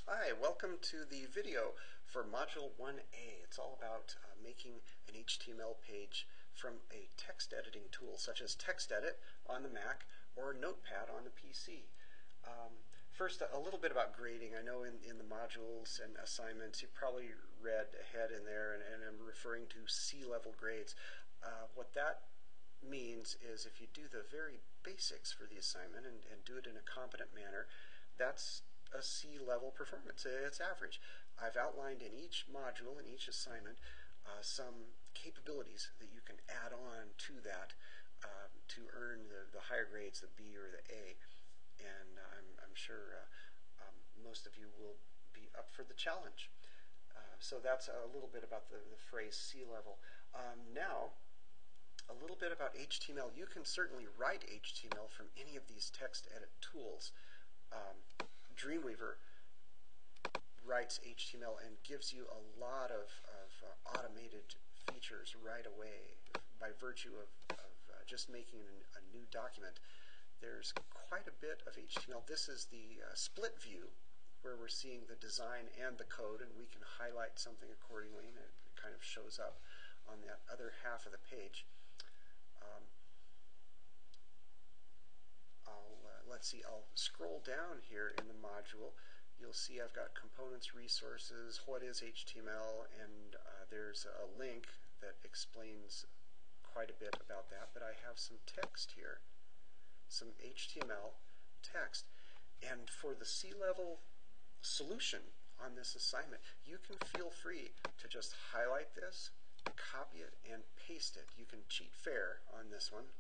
Hi, welcome to the video for Module 1A. It's all about making an HTML page from a text editing tool such as TextEdit on the Mac or Notepad on the PC. First, a little bit about grading. I know in the modules and assignments you probably read ahead in there, and I'm referring to C-level grades. What that means is if you do the very basics for the assignment and do it in a competent manner, that's a C-level performance. It's average. I've outlined in each module, in each assignment, some capabilities that you can add on to that to earn the higher grades, the B or the A. And I'm sure most of you will be up for the challenge. So that's a little bit about the phrase C-level. Now, a little bit about HTML. You can certainly write HTML from any of these text edit tools. Dreamweaver writes HTML and gives you a lot of automated features right away by virtue of just making a new document. There's quite a bit of HTML. This is the split view where we're seeing the design and the code, and we can highlight something accordingly, and it kind of shows up on the other half of the page. Let's see, I'll scroll down here in the module. You'll see I've got components, resources, what is HTML, and there's a link that explains quite a bit about that, but I have some text here, some HTML text. And for the C-level solution on this assignment, you can feel free to just highlight this, copy it, and paste it. You can cheat fair on this one.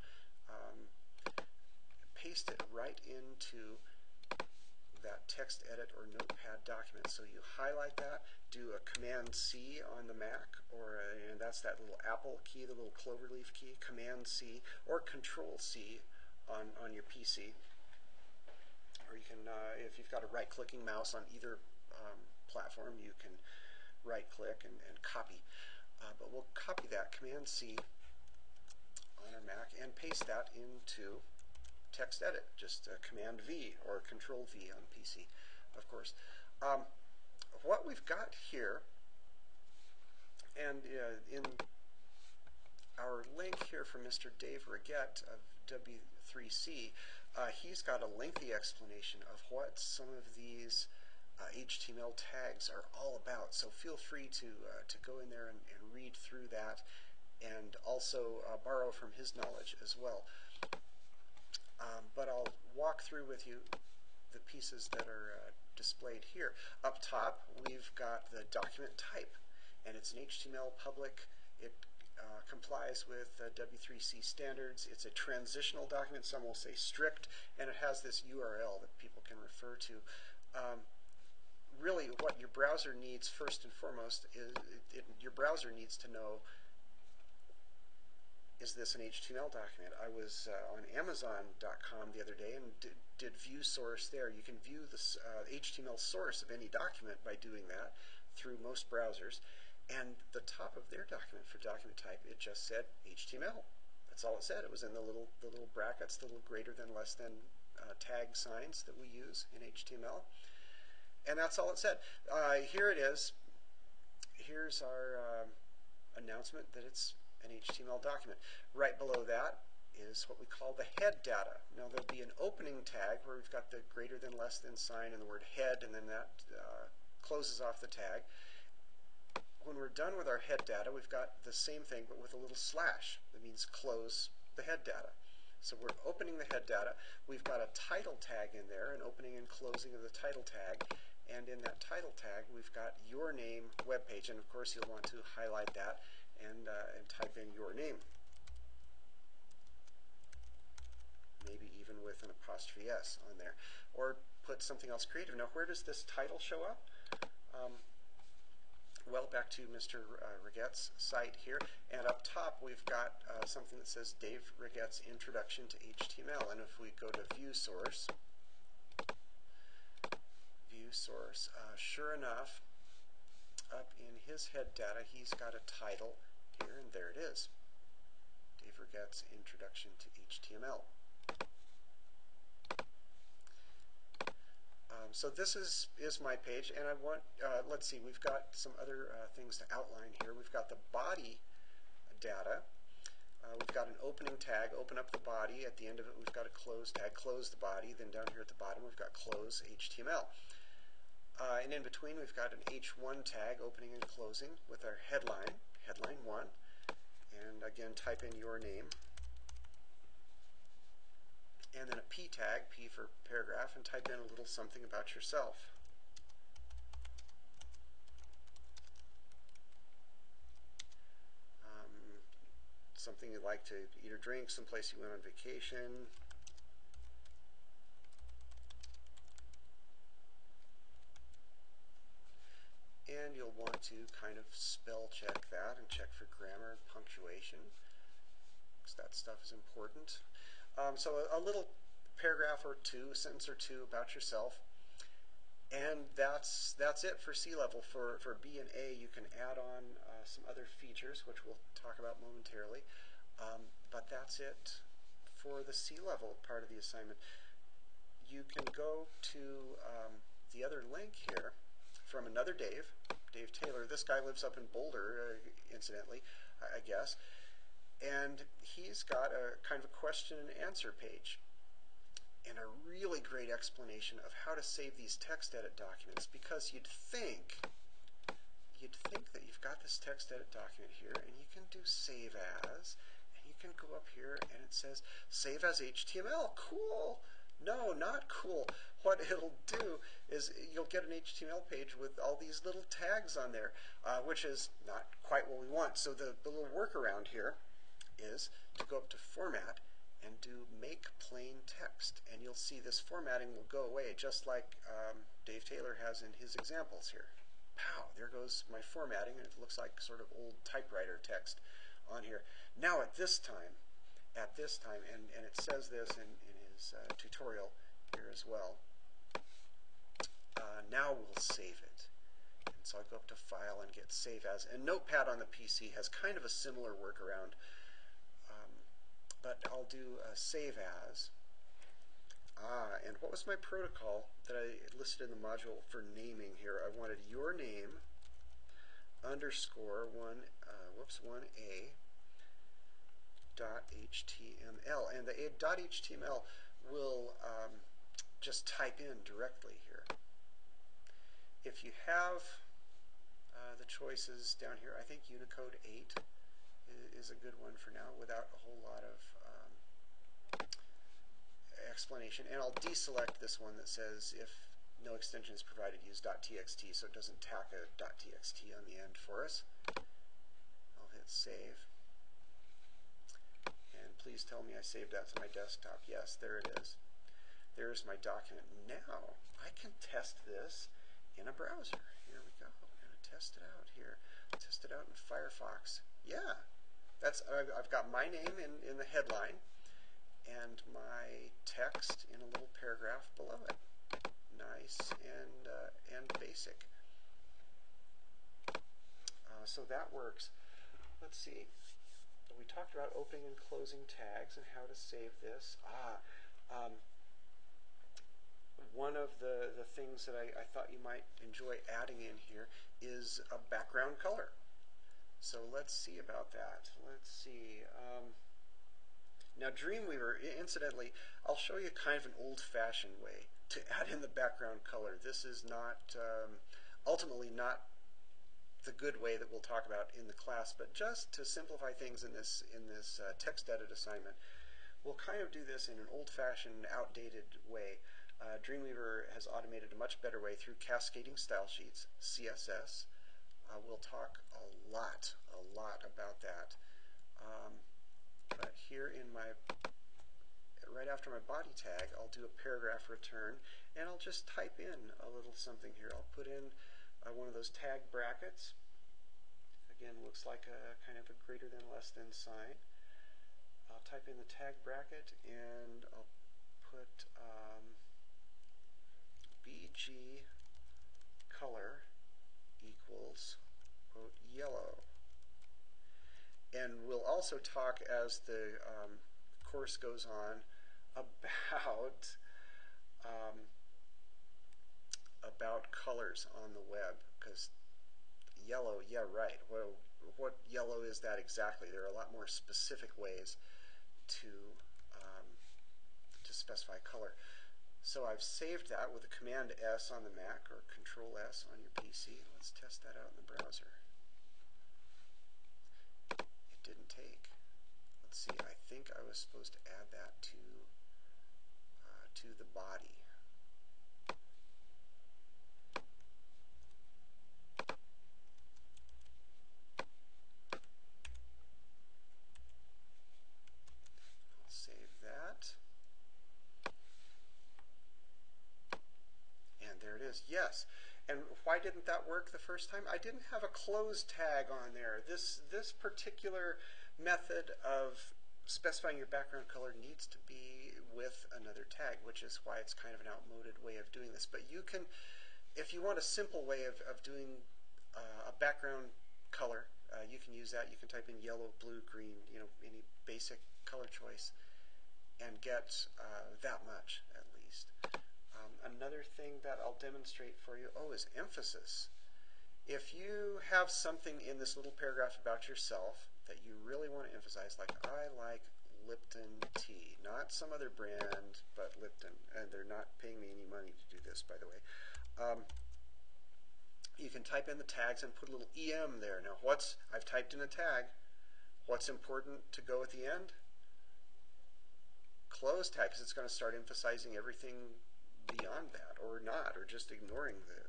Paste it right into that text edit or notepad document. So you highlight that, do a Command-C on the Mac, or and that's that little Apple key, the little cloverleaf key, Command-C, or Control-C on your PC. Or you can, if you've got a right-clicking mouse on either platform, you can right-click and copy. But we'll copy that, Command-C on our Mac, and paste that into text edit, just Command-V or Control-V on PC, of course. What we've got here, and in our link here from Mr. Dave Reget of W3C, he's got a lengthy explanation of what some of these HTML tags are all about. So feel free to go in there and read through that, and also borrow from his knowledge as well. But I'll walk through with you the pieces that are displayed here. Up top, we've got the document type, and it's an HTML public. It complies with W3C standards. It's a transitional document. Some will say strict, and it has this URL that people can refer to. Really, what your browser needs first and foremost is your browser needs to know, is this an HTML document? I was on Amazon.com the other day and did view source there. You can view the HTML source of any document by doing that through most browsers. And the top of their document for document type, it just said HTML. That's all it said. It was in the little brackets, the little greater than, less than tag signs that we use in HTML. And that's all it said. Here it is. Here's our announcement that it's an HTML document. Right below that is what we call the head data. Now there'll be an opening tag where we've got the greater than, less than sign and the word head, and then that closes off the tag. When we're done with our head data, we've got the same thing but with a little slash. That means close the head data. So we're opening the head data. We've got a title tag in there, an opening and closing of the title tag. And in that title tag, we've got your name web page. And of course, you'll want to highlight that and type in your name. Maybe even with an apostrophe S on there. Or put something else creative. Now, where does this title show up? Well, back to Mr. Reget's site here, and up top we've got something that says Dave Reget's Introduction to HTML, and if we go to View Source, sure enough, up in his head data he's got a title here, and there it is, Dave Reget's Introduction to HTML. So this is my page, and I want, let's see, we've got some other things to outline here. We've got the body data. We've got an opening tag, open up the body. At the end of it, we've got a close tag, close the body. Then down here at the bottom, we've got close HTML. And in between, we've got an H1 tag, opening and closing, with our headline, headline 1. And again, type in your name. And then a P tag, P for paragraph, and type in a little something about yourself. Something you'd like to eat or drink, someplace you went on vacation. And you'll want to kind of spell check that and check for grammar and punctuation, because that stuff is important. So a little paragraph or two, a sentence or two about yourself. And that's it for C level. For B and A, you can add on some other features, which we'll talk about momentarily. But that's it for the C level part of the assignment. You can go to the other link here from another Dave Taylor. This guy lives up in Boulder, incidentally, I guess. And he's got a kind of a question and answer page, and a really great explanation of how to save these text edit documents, because you'd think that you've got this text edit document here, and you can do save as, and you can go up here and it says save as HTML. Cool. No, not cool. What it'll do is you'll get an HTML page with all these little tags on there, which is not quite what we want. So the little workaround here is to go up to Format and do Make Plain Text. And you'll see this formatting will go away, just like Dave Taylor has in his examples here. Pow, there goes my formatting, and it looks like sort of old typewriter text on here. Now at this time, and it says this in his tutorial here as well, now we'll save it. And so I go up to File and get Save As. And Notepad on the PC has kind of a similar workaround, but I'll do Save As. And what was my protocol that I listed in the module for naming here? I wanted your name underscore 1A .html, and the .html will just type in directly here. If you have the choices down here, I think Unicode 8 is a good one for now, without a whole lot of explanation. And I'll deselect this one that says if no extension is provided, use .txt, so it doesn't tack a .txt on the end for us. I'll hit save. And please tell me I saved that to my desktop. Yes, there it is. There's my document. Now I can test this in a browser. Here we go. I'm going to test it out here. Test it out in Firefox. Yeah, I've got my name in the headline and my text in a little paragraph below it. Nice and basic. So that works. Let's see. We talked about opening and closing tags and how to save this. One of the things that I thought you might enjoy adding in here is a background color. So let's see about that. Let's see. Now Dreamweaver, incidentally, I'll show you kind of an old-fashioned way to add in the background color. This is not, ultimately not the good way that we'll talk about in the class, but just to simplify things in this text edit assignment, we'll kind of do this in an old-fashioned, outdated way. Dreamweaver has automated a much better way through cascading style sheets, CSS. We'll talk a lot about that. But here in right after my body tag, I'll do a paragraph return, and I'll just type in a little something here. I'll put in one of those tag brackets. Again, looks like a kind of a greater than, less than sign. I'll type in the tag bracket, and I'll put BG color equals, quote, yellow. And we'll also talk as the course goes on about about colors on the web, because yellow, yeah, right. Well, what yellow is that exactly? There are a lot more specific ways to specify color. So I've saved that with a Command S on the Mac or Control S on your PC. Let's test that out in the browser. It didn't take. Let's see. I think I was supposed to add that to the body. I'll save that. And there it is. Yes. And why didn't that work the first time? I didn't have a close tag on there. This particular method of specifying your background color needs to be with another tag, which is why it's kind of an outmoded way of doing this. But you can, if you want a simple way of doing a background color, you can use that. You can type in yellow, blue, green, any basic color choice, and get that much at least. Another thing that I'll demonstrate for you, is emphasis. If you have something in this little paragraph about yourself that you really want to emphasize, like I like Lipton tea, not some other brand, but Lipton, and they're not paying me any money to do this, by the way. You can type in the tags and put a little EM there. Now, I've typed in a tag. What's important to go at the end? Close tag, because it's going to start emphasizing everything beyond that, or not, or just ignoring the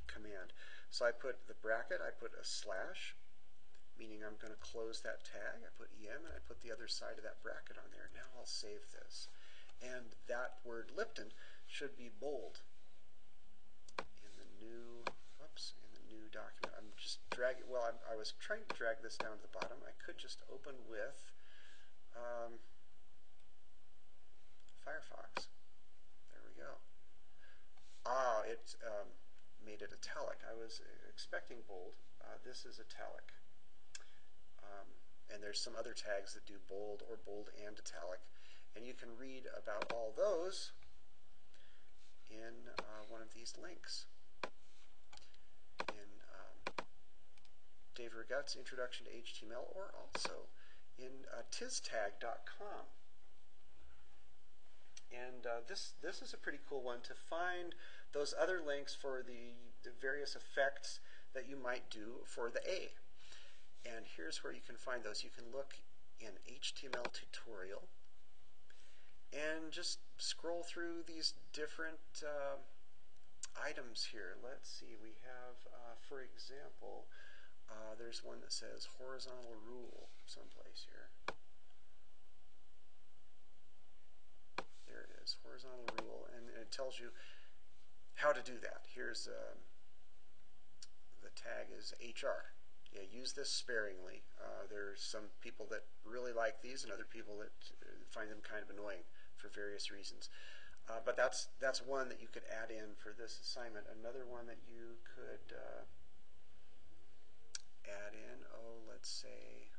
command. So I put the bracket, I put a slash, meaning I'm going to close that tag. I put EM, and I put the other side of that bracket on there. Now I'll save this. And that word Lipton should be bold in the new document. I'm just dragging, I was trying to drag this down to the bottom. I could just open with Firefox. There we go. It made it italic. I was expecting bold. This is italic. And there's some other tags that do bold or bold and italic. And you can read about all those in one of these links. In Dave Regat's Introduction to HTML, or also in tiztag.com. And this is a pretty cool one to find those other links for the various effects that you might do for the A. And here's where you can find those. You can look in HTML tutorial and just scroll through these different items here. Let's see. We have, for example, there's one that says horizontal rule someplace here. There it is, horizontal rule, and it tells you how to do that. Here's the tag is HR. Yeah, use this sparingly. There's some people that really like these, and other people that find them kind of annoying for various reasons. But that's one that you could add in for this assignment. Another one that you could add in, let's say,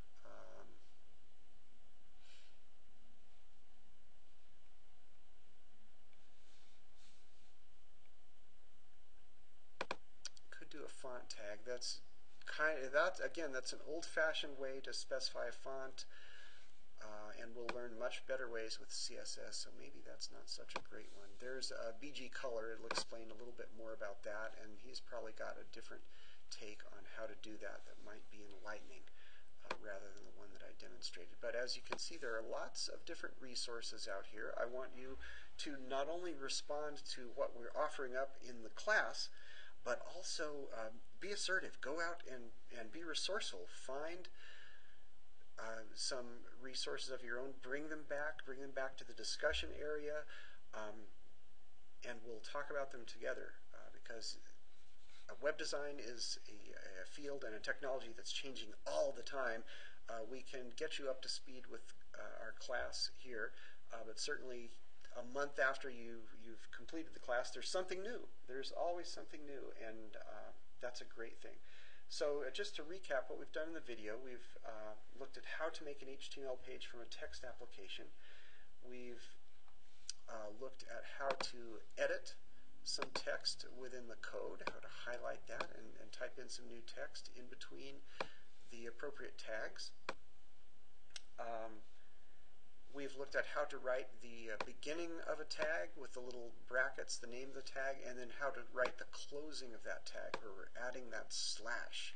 could do a font tag. That's an old-fashioned way to specify a font, and we'll learn much better ways with CSS, so maybe that's not such a great one. There's BG Color. It'll explain a little bit more about that, and he's probably got a different take on how to do that might be enlightening rather than the one that I demonstrated. But as you can see, there are lots of different resources out here. I want you to not only respond to what we're offering up in the class, but also be assertive. Go out and be resourceful. Find some resources of your own. Bring them back to the discussion area, and we'll talk about them together because web design is a field and a technology that's changing all the time. We can get you up to speed with our class here, but certainly a month after you've completed the class, there's something new. There's always something new, and that's a great thing. So just to recap what we've done in the video, we've looked at how to make an HTML page from a text application. We've looked at how to edit some text within the code, how to highlight that and type in some new text in between the appropriate tags. We've looked at how to write the beginning of a tag with the little brackets, the name of the tag, and then how to write the closing of that tag, where we're adding that slash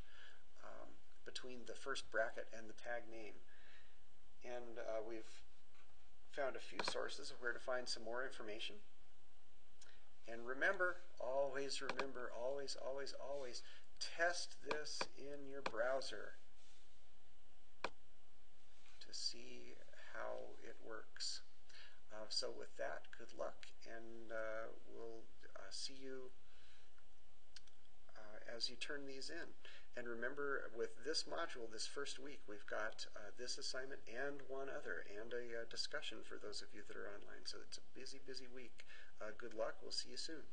between the first bracket and the tag name. And we've found a few sources of where to find some more information. And remember, always remember, always, always, always test this in your browser to see how it works. So with that, good luck, and we'll see you as you turn these in. And remember, with this module, this first week, we've got this assignment and one other, and a discussion for those of you that are online. So it's a busy, busy week. Good luck. We'll see you soon.